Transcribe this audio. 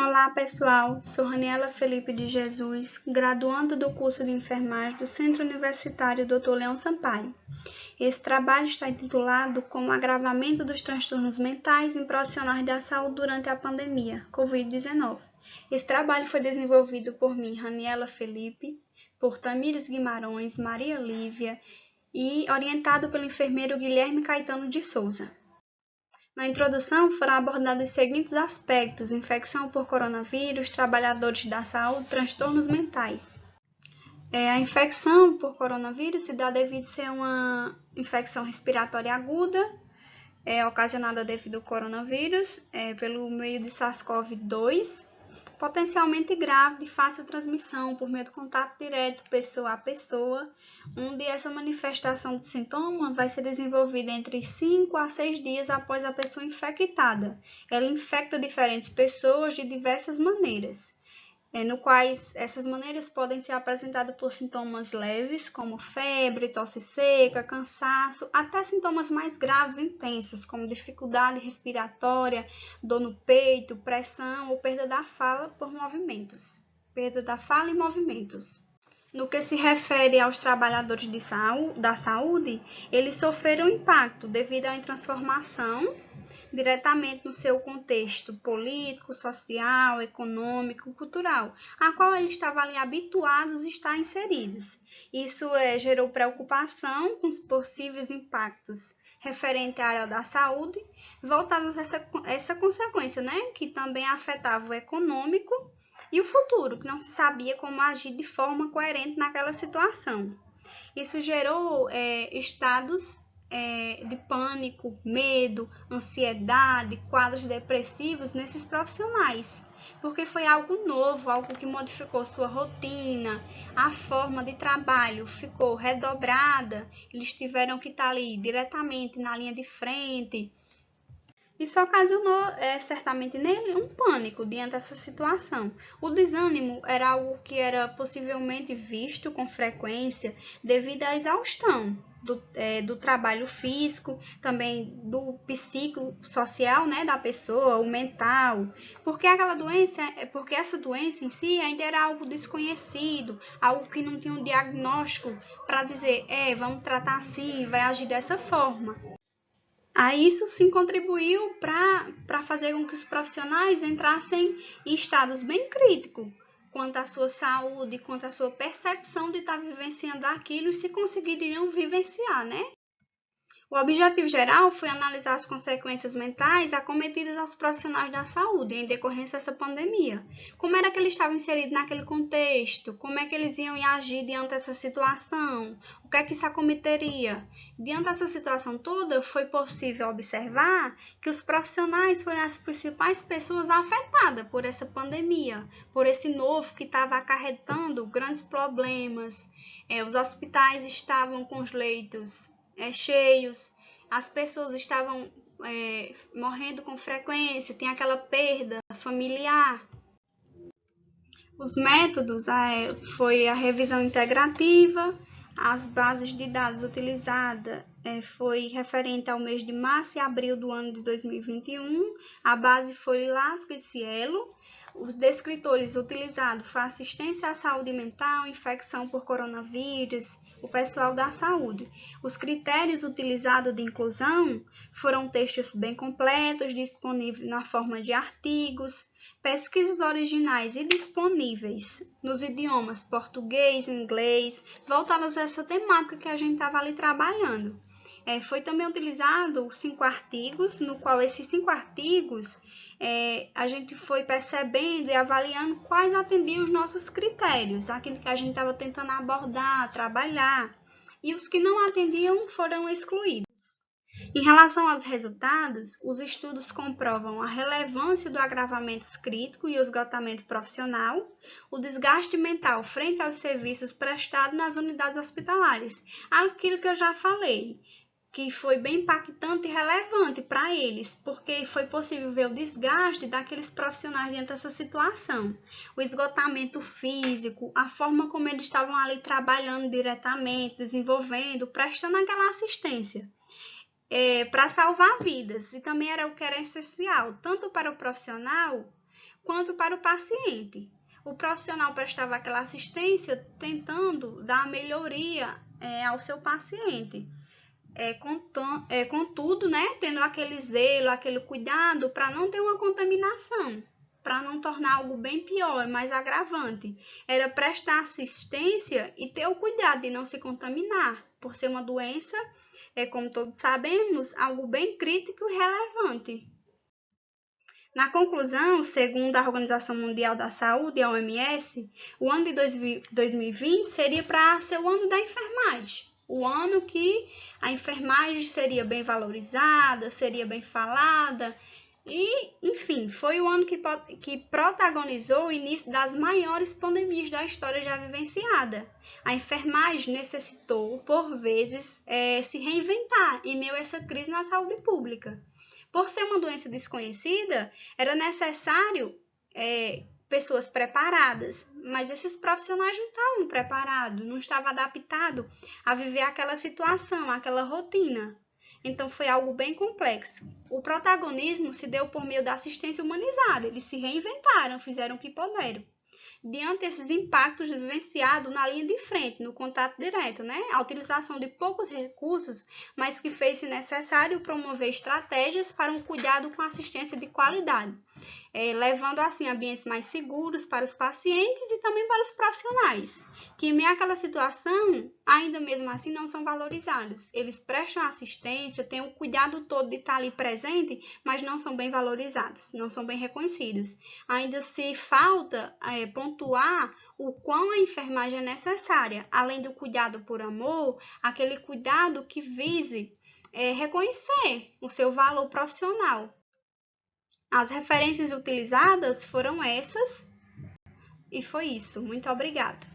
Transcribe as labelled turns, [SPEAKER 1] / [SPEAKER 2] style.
[SPEAKER 1] Olá pessoal, sou Raniela Felipe de Jesus, graduanda do curso de enfermagem do Centro Universitário Dr. Leão Sampaio. Esse trabalho está intitulado como agravamento dos transtornos mentais em profissionais da saúde durante a pandemia Covid-19. Esse trabalho foi desenvolvido por mim, Raniela Felipe, por Tamires Guimarães, Maria Lívia e orientado pelo enfermeiro Guilherme Caetano de Souza. Na introdução foram abordados os seguintes aspectos: infecção por coronavírus, trabalhadores da saúde, transtornos mentais. A infecção por coronavírus se dá devido a ser uma infecção respiratória aguda, ocasionada devido ao coronavírus, pelo meio de SARS-CoV-2, potencialmente grave, de fácil transmissão por meio do contato direto pessoa a pessoa, onde essa manifestação de sintoma vai ser desenvolvida entre 5 a 6 dias após a pessoa infectada. Ela infecta diferentes pessoas de diversas maneiras, no quais essas maneiras podem ser apresentadas por sintomas leves, como febre, tosse seca, cansaço, até sintomas mais graves e intensos, como dificuldade respiratória, dor no peito, pressão ou perda da fala por movimentos. Perda da fala e movimentos. No que se refere aos trabalhadores da saúde, eles sofreram impacto devido à transformação diretamente no seu contexto político, social, econômico, cultural, a qual eles estavam ali habituados a estar inseridos. Isso gerou preocupação com os possíveis impactos referente à área da saúde, voltados a essa consequência, que também afetava o econômico e o futuro, que não se sabia como agir de forma coerente naquela situação. Isso gerou estados de pânico, medo, ansiedade, quadros depressivos nesses profissionais, porque foi algo novo, algo que modificou sua rotina, a forma de trabalho ficou redobrada, eles tiveram que estar ali diretamente na linha de frente. Isso ocasionou certamente nele um pânico diante dessa situação. O desânimo era algo que era possivelmente visto com frequência devido à exaustão do trabalho físico, também do psicossocial, da pessoa, o mental, porque essa doença em si ainda era algo desconhecido, algo que não tinha um diagnóstico para dizer, vamos tratar assim, vai agir dessa forma. Aí isso sim contribuiu para fazer com que os profissionais entrassem em estados bem críticos quanto à sua saúde, quanto à sua percepção de estar vivenciando aquilo e se conseguiriam vivenciar, O objetivo geral foi analisar as consequências mentais acometidas aos profissionais da saúde em decorrência dessa pandemia. Como era que eles estavam inseridos naquele contexto? Como é que eles iam agir diante dessa situação? O que é que isso acometeria? Diante dessa situação toda, foi possível observar que os profissionais foram as principais pessoas afetadas por essa pandemia, por esse novo que estava acarretando grandes problemas. Os hospitais estavam com os leitos cheios, as pessoas estavam morrendo com frequência, tem aquela perda familiar. Os métodos foi a revisão integrativa, as bases de dados utilizadas foi referente ao mês de março e abril do ano de 2021, a base foi Lasco e Cielo. Os descritores utilizados foram assistência à saúde mental, infecção por coronavírus, o pessoal da saúde. Os critérios utilizados de inclusão foram textos bem completos, disponíveis na forma de artigos, pesquisas originais e disponíveis nos idiomas português e inglês, voltadas a essa temática que a gente estava ali trabalhando. Foi também utilizado 5 artigos, no qual esses 5 artigos a gente foi percebendo e avaliando quais atendiam os nossos critérios, aquilo que a gente estava tentando abordar, trabalhar, e os que não atendiam foram excluídos. Em relação aos resultados, os estudos comprovam a relevância do agravamento crítico e o esgotamento profissional, o desgaste mental frente aos serviços prestados nas unidades hospitalares, aquilo que eu já falei, que foi bem impactante e relevante para eles, porque foi possível ver o desgaste daqueles profissionais diante dessa situação, o esgotamento físico, a forma como eles estavam ali trabalhando diretamente, desenvolvendo, prestando aquela assistência. Para salvar vidas, e também era o que era essencial, tanto para o profissional quanto para o paciente. O profissional prestava aquela assistência tentando dar melhoria ao seu paciente. Contudo, né, tendo aquele zelo, aquele cuidado para não ter uma contaminação, para não tornar algo bem pior, mais agravante. Era prestar assistência e ter o cuidado de não se contaminar, por ser uma doença, como todos sabemos, algo bem crítico e relevante. Na conclusão, segundo a Organização Mundial da Saúde, a OMS, o ano de 2020 seria para ser o ano da enfermagem. O ano que a enfermagem seria bem valorizada, seria bem falada e, enfim, foi o ano que protagonizou o início das maiores pandemias da história já vivenciada. A enfermagem necessitou, por vezes, se reinventar em meio a essa crise na saúde pública. Por ser uma doença desconhecida, era necessário pessoas preparadas, mas esses profissionais não estavam preparados, não estavam adaptados a viver aquela situação, aquela rotina. Então foi algo bem complexo. O protagonismo se deu por meio da assistência humanizada, eles se reinventaram, fizeram o que puderam. Diante desses impactos vivenciados na linha de frente, no contato direto, né? A utilização de poucos recursos, mas que fez-se necessário promover estratégias para um cuidado com assistência de qualidade, levando assim ambientes mais seguros para os pacientes e também para os profissionais, que em meio àquela situação, ainda mesmo assim, não são valorizados. Eles prestam assistência, têm o cuidado todo de estar ali presente, mas não são bem valorizados, não são bem reconhecidos. Ainda se falta pontuar o quão a enfermagem é necessária, além do cuidado por amor, aquele cuidado que vise reconhecer o seu valor profissional. As referências utilizadas foram essas e foi isso. Muito obrigada.